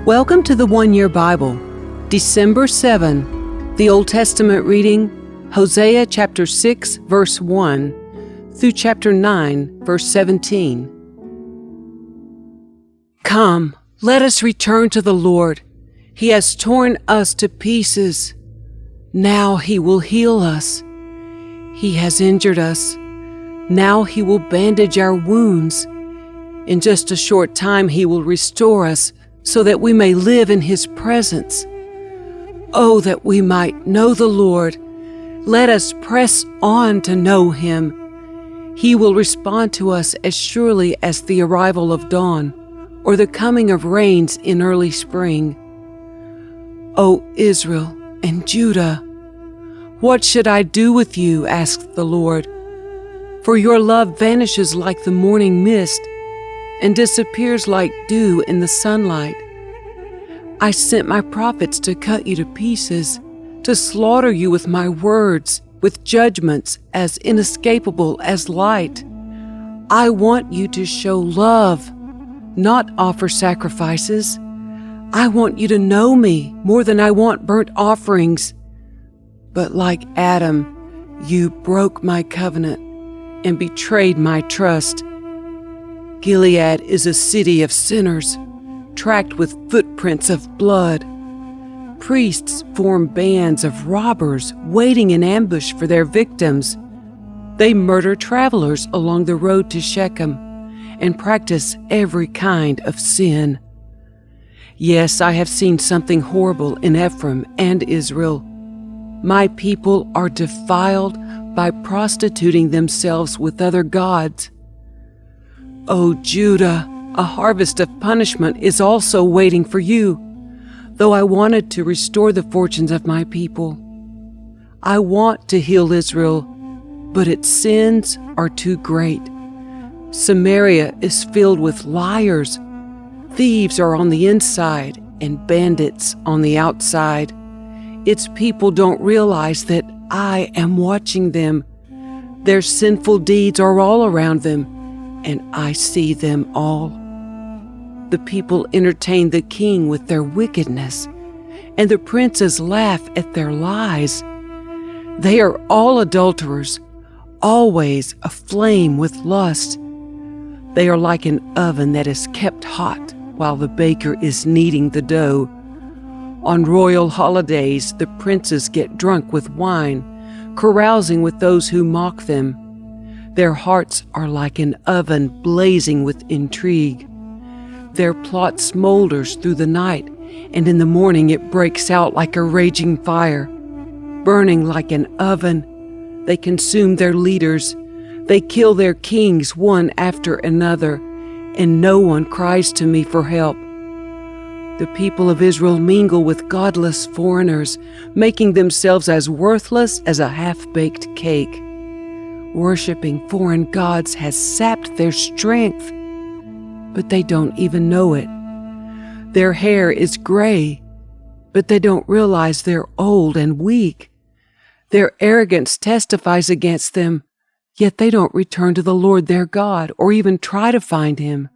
Welcome to the One Year Bible, December 7, the Old Testament reading, Hosea chapter 6, verse 1, through chapter 9, verse 17. Come, let us return to the Lord. He has torn us to pieces. Now He will heal us. He has injured us. Now He will bandage our wounds. In just a short time He will restore us, so that we may live in His presence. Oh, that we might know the Lord. Let us press on to know Him. He will respond to us as surely as the arrival of dawn, or the coming of rains in early spring. O Israel and Judah, what should I do with you? Asked the Lord. For your love vanishes like the morning mist, and disappears like dew in the sunlight. I sent my prophets to cut you to pieces, to slaughter you with my words, with judgments as inescapable as light. I want you to show love, not offer sacrifices. I want you to know me more than I want burnt offerings. But like Adam, you broke my covenant and betrayed my trust. Gilead is a city of sinners, tracked with footprints of blood. Priests form bands of robbers waiting in ambush for their victims. They murder travelers along the road to Shechem and practice every kind of sin. Yes, I have seen something horrible in Ephraim and Israel. My people are defiled by prostituting themselves with other gods. O Judah, a harvest of punishment is also waiting for you, though I wanted to restore the fortunes of my people. I want to heal Israel, but its sins are too great. Samaria is filled with liars. Thieves are on the inside and bandits on the outside. Its people don't realize that I am watching them. Their sinful deeds are all around them, and I see them all. The people entertain the king with their wickedness, and the princes laugh at their lies. They are all adulterers, always aflame with lust. They are like an oven that is kept hot while the baker is kneading the dough. On royal holidays, the princes get drunk with wine, carousing with those who mock them. Their hearts are like an oven blazing with intrigue. Their plot smolders through the night, and in the morning it breaks out like a raging fire. Burning like an oven, they consume their leaders. They kill their kings one after another, and no one cries to me for help. The people of Israel mingle with godless foreigners, making themselves as worthless as a half-baked cake. Worshipping foreign gods has sapped their strength, but they don't even know it. Their hair is gray, but they don't realize they're old and weak. Their arrogance testifies against them, yet they don't return to the Lord their God or even try to find Him.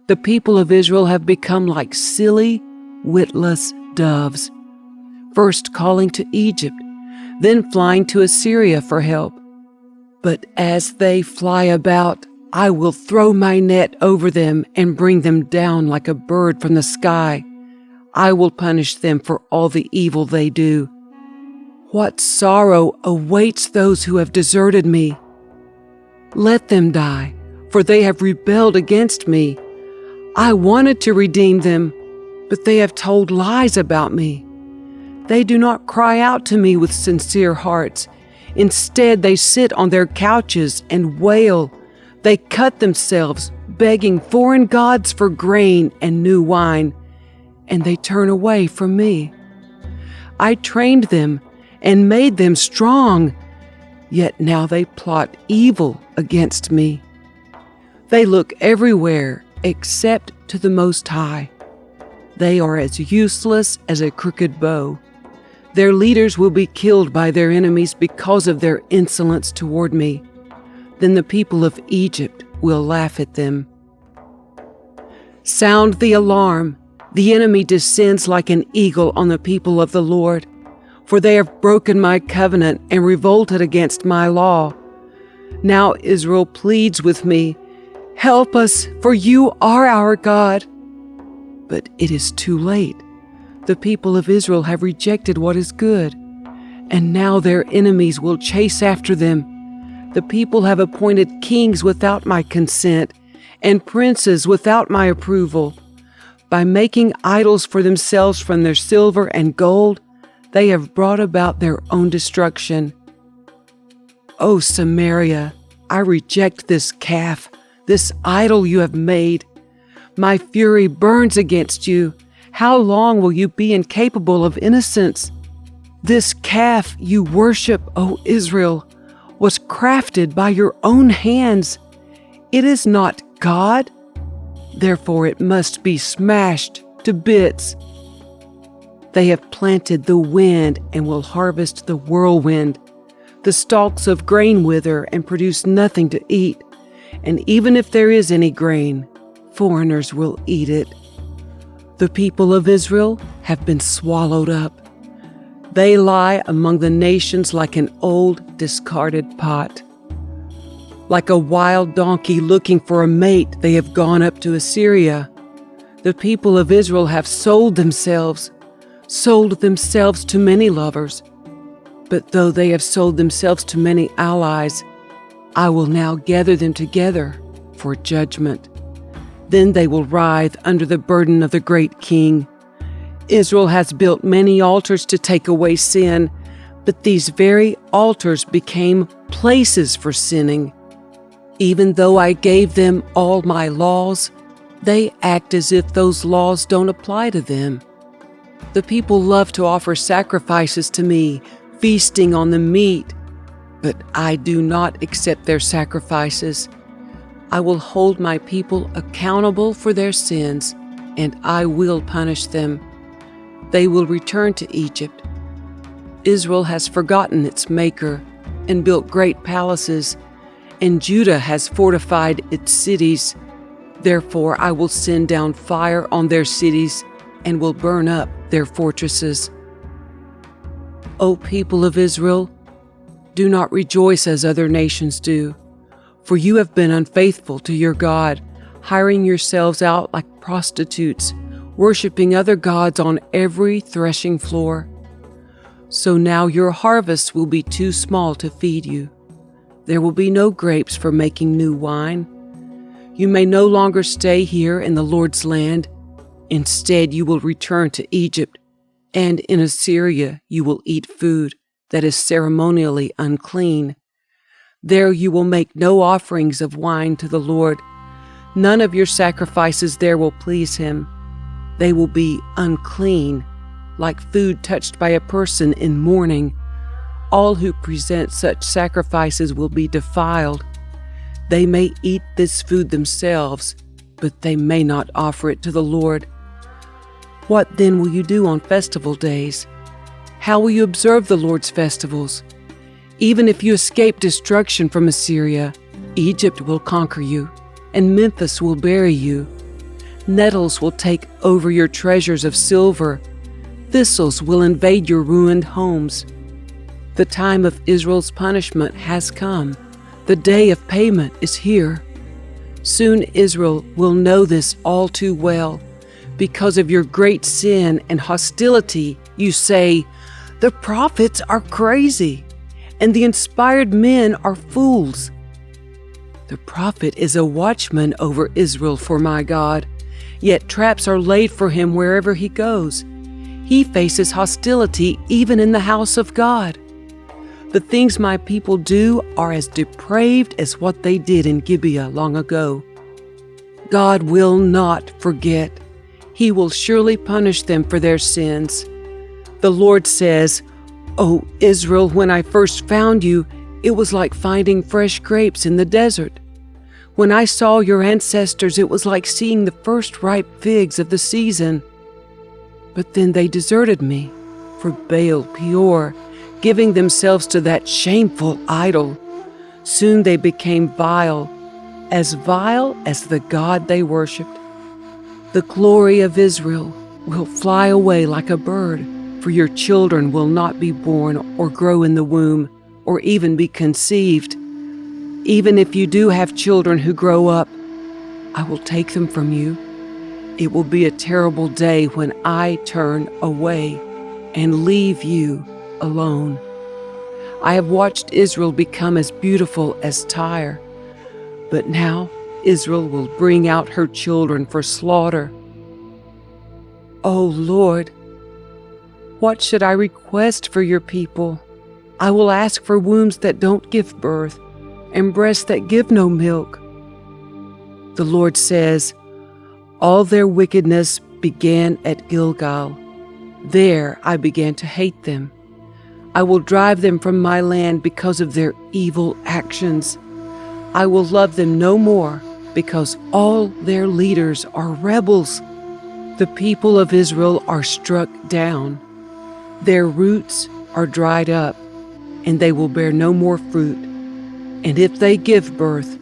The people of Israel have become like silly, witless doves, first calling to Egypt, then flying to Assyria for help. But as they fly about, I will throw my net over them and bring them down like a bird from the sky. I will punish them for all the evil they do. What sorrow awaits those who have deserted me? Let them die, for they have rebelled against me. I wanted to redeem them, but they have told lies about me. They do not cry out to me with sincere hearts. Instead, they sit on their couches and wail. They cut themselves, begging foreign gods for grain and new wine, and they turn away from me. I trained them and made them strong, yet now they plot evil against me. They look everywhere except to the Most High. They are as useless as a crooked bow. Their leaders will be killed by their enemies because of their insolence toward me. Then the people of Egypt will laugh at them. Sound the alarm. The enemy descends like an eagle on the people of the Lord, for they have broken my covenant and revolted against my law. Now Israel pleads with me, "Help us, for you are our God." But it is too late. The people of Israel have rejected what is good, and now their enemies will chase after them. The people have appointed kings without my consent, and princes without my approval. By making idols for themselves from their silver and gold, they have brought about their own destruction. O Samaria, I reject this calf, this idol you have made. My fury burns against you. How long will you be incapable of innocence? This calf you worship, O Israel, was crafted by your own hands. It is not God. Therefore it must be smashed to bits. They have planted the wind and will harvest the whirlwind. The stalks of grain wither and produce nothing to eat. And even if there is any grain, foreigners will eat it. The people of Israel have been swallowed up. They lie among the nations like an old, discarded pot. Like a wild donkey looking for a mate, they have gone up to Assyria. The people of Israel have sold themselves to many lovers. But though they have sold themselves to many allies, I will now gather them together for judgment. Then they will writhe under the burden of the great king. Israel has built many altars to take away sin, but these very altars became places for sinning. Even though I gave them all my laws, they act as if those laws don't apply to them. The people love to offer sacrifices to me, feasting on the meat, but I do not accept their sacrifices. I will hold my people accountable for their sins, and I will punish them. They will return to Egypt. Israel has forgotten its Maker and built great palaces, and Judah has fortified its cities. Therefore I will send down fire on their cities and will burn up their fortresses. O people of Israel, do not rejoice as other nations do, for you have been unfaithful to your God, hiring yourselves out like prostitutes, worshiping other gods on every threshing floor. So now your harvest will be too small to feed you. There will be no grapes for making new wine. You may no longer stay here in the Lord's land. Instead, you will return to Egypt, and in Assyria you will eat food that is ceremonially unclean. There you will make no offerings of wine to the Lord. None of your sacrifices there will please him. They will be unclean, like food touched by a person in mourning. All who present such sacrifices will be defiled. They may eat this food themselves, but they may not offer it to the Lord. What then will you do on festival days? How will you observe the Lord's festivals? Even if you escape destruction from Assyria, Egypt will conquer you, and Memphis will bury you. Nettles will take over your treasures of silver. Thistles will invade your ruined homes. The time of Israel's punishment has come. The day of payment is here. Soon Israel will know this all too well. Because of your great sin and hostility, you say, "The prophets are crazy, and the inspired men are fools." The prophet is a watchman over Israel for my God, yet traps are laid for him wherever he goes. He faces hostility even in the house of God. The things my people do are as depraved as what they did in Gibeah long ago. God will not forget. He will surely punish them for their sins. The Lord says, "O Israel, when I first found you, it was like finding fresh grapes in the desert. When I saw your ancestors, it was like seeing the first ripe figs of the season. But then they deserted me for Baal Peor, giving themselves to that shameful idol. Soon they became vile as the God they worshipped. The glory of Israel will fly away like a bird, for your children will not be born or grow in the womb or even be conceived. Even if you do have children who grow up, I will take them from you. It will be a terrible day when I turn away and leave you alone. I have watched Israel become as beautiful as Tyre, but now Israel will bring out her children for slaughter. O Lord, what should I request for your people? I will ask for wombs that don't give birth and breasts that give no milk. The Lord says, all their wickedness began at Gilgal. There I began to hate them. I will drive them from my land because of their evil actions. I will love them no more because all their leaders are rebels. The people of Israel are struck down. Their roots are dried up, and they will bear no more fruit. And if they give birth,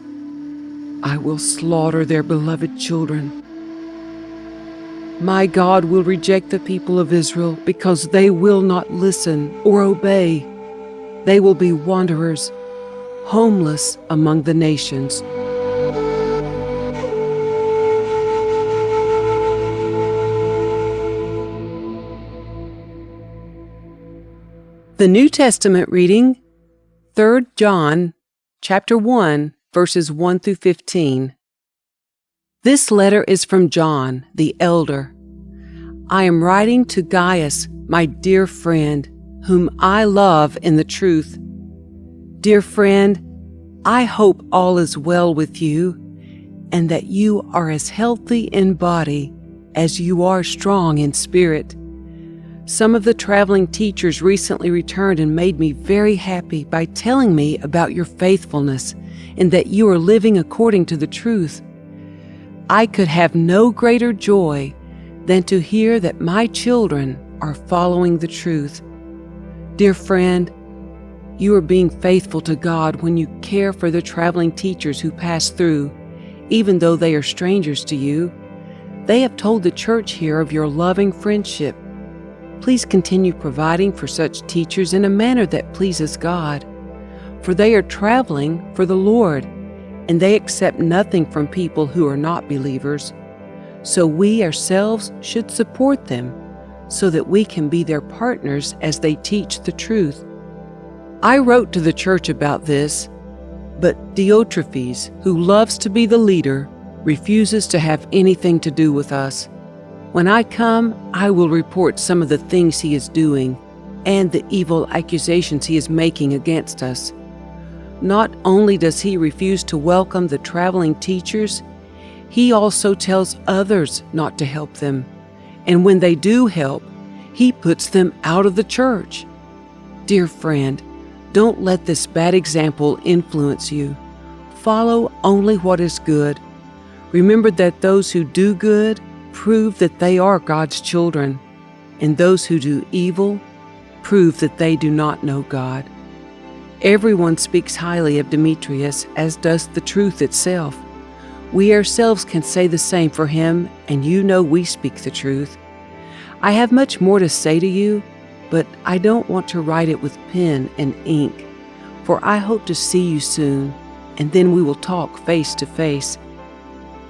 I will slaughter their beloved children. My God will reject the people of Israel because they will not listen or obey. They will be wanderers, homeless among the nations. The New Testament reading, 3 John, chapter 1, verses 1 through 15. This letter is from John, the elder. I am writing to Gaius, my dear friend, whom I love in the truth. Dear friend, I hope all is well with you, and that you are as healthy in body as you are strong in spirit. Some of the traveling teachers recently returned and made me very happy by telling me about your faithfulness and that you are living according to the truth. I could have no greater joy than to hear that my children are following the truth. Dear friend, you are being faithful to God when you care for the traveling teachers who pass through, even though they are strangers to you. They have told the church here of your loving friendship. Please continue providing for such teachers in a manner that pleases God, for they are traveling for the Lord, and they accept nothing from people who are not believers. So we ourselves should support them, so that we can be their partners as they teach the truth. I wrote to the church about this, but Diotrephes, who loves to be the leader, refuses to have anything to do with us. When I come, I will report some of the things he is doing and the evil accusations he is making against us. Not only does he refuse to welcome the traveling teachers, he also tells others not to help them. And when they do help, he puts them out of the church. Dear friend, don't let this bad example influence you. Follow only what is good. Remember that those who do good prove that they are God's children, and those who do evil prove that they do not know God. Everyone speaks highly of Demetrius, as does the truth itself. We ourselves can say the same for him, and you know we speak the truth. I have much more to say to you, but I don't want to write it with pen and ink, for I hope to see you soon, and then we will talk face to face.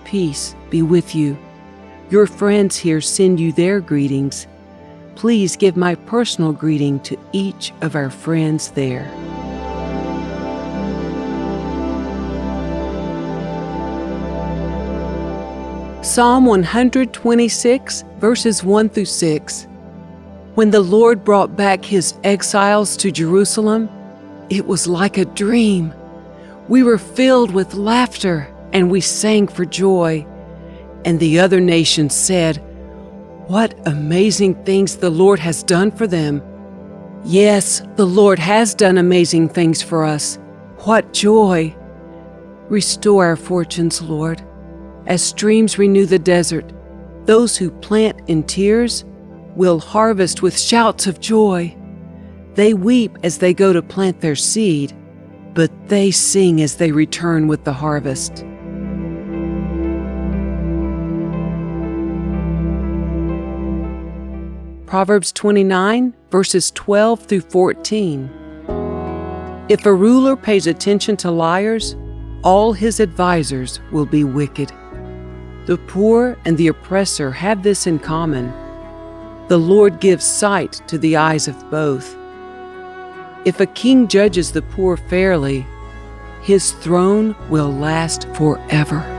Peace be with you. Your friends here send you their greetings. Please give my personal greeting to each of our friends there. Psalm 126, verses 1 through 6. When the Lord brought back his exiles to Jerusalem, it was like a dream. We were filled with laughter, and we sang for joy. And the other nations said, "What amazing things the Lord has done for them." Yes, the Lord has done amazing things for us. What joy! Restore our fortunes, Lord. As streams renew the desert, those who plant in tears will harvest with shouts of joy. They weep as they go to plant their seed, but they sing as they return with the harvest. Proverbs 29, verses 12 through 14. If a ruler pays attention to liars, all his advisers will be wicked. The poor and the oppressor have this in common. The Lord gives sight to the eyes of both. If a king judges the poor fairly, his throne will last forever.